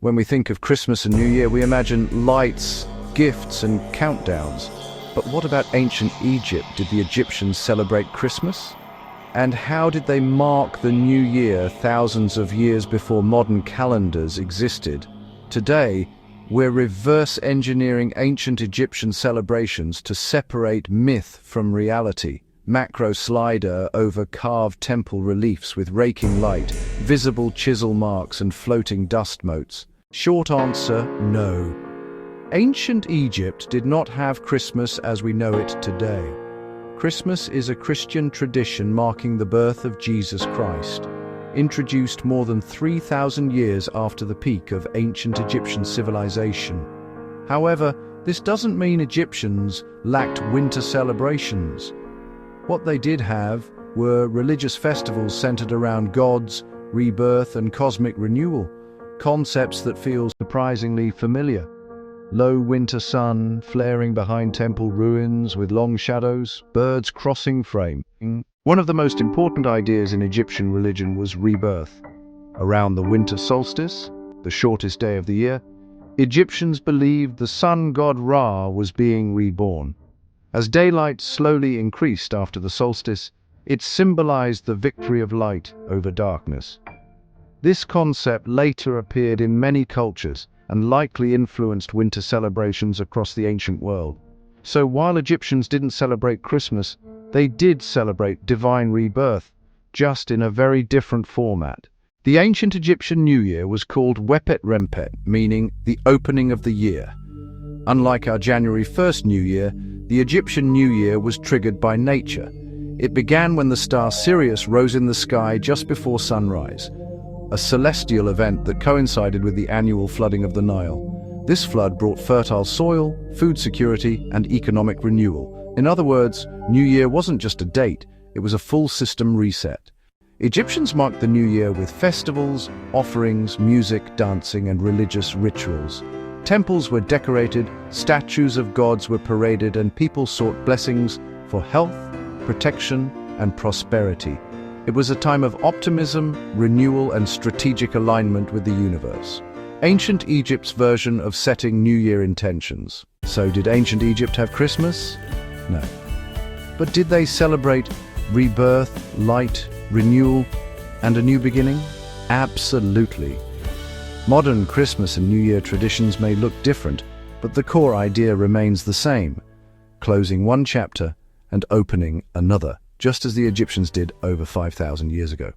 When we think of Christmas and New Year, we imagine lights, gifts, and countdowns. But what about ancient Egypt? Did the Egyptians celebrate Christmas? And how did they mark the New Year thousands of years before modern calendars existed? Today, we're reverse engineering ancient Egyptian celebrations to separate myth from reality. Macro slider over carved temple reliefs with raking light, visible chisel marks and floating dust motes. Short answer, no. Ancient Egypt did not have Christmas as we know it today. Christmas is a Christian tradition marking the birth of Jesus Christ, introduced more than 3,000 years after the peak of ancient Egyptian civilization. However, this doesn't mean Egyptians lacked winter celebrations. What they did have were religious festivals centered around gods, rebirth, and cosmic renewal, concepts that feel surprisingly familiar. Low winter sun flaring behind temple ruins with long shadows, birds crossing frame. One of the most important ideas in Egyptian religion was rebirth. Around the winter solstice, the shortest day of the year, Egyptians believed the sun god Ra was being reborn. As daylight slowly increased after the solstice, it symbolized the victory of light over darkness. This concept later appeared in many cultures and likely influenced winter celebrations across the ancient world. So while Egyptians didn't celebrate Christmas, they did celebrate divine rebirth, just in a very different format. The ancient Egyptian New Year was called Wepet Renpet, meaning the opening of the year. Unlike our January 1st New Year, the Egyptian New Year was triggered by nature. It began when the star Sirius rose in the sky just before sunrise, a celestial event that coincided with the annual flooding of the Nile. This flood brought fertile soil, food security, and economic renewal. In other words, New Year wasn't just a date, it was a full system reset. Egyptians marked the New Year with festivals, offerings, music, dancing, and religious rituals. Temples were decorated, statues of gods were paraded, and people sought blessings for health, protection, and prosperity. It was a time of optimism, renewal, and strategic alignment with the universe. Ancient Egypt's version of setting New Year intentions. So did ancient Egypt have Christmas? No. But did they celebrate rebirth, light, renewal, and a new beginning? Absolutely. Modern Christmas and New Year traditions may look different, but the core idea remains the same: closing one chapter and opening another, just as the Egyptians did over 5,000 years ago.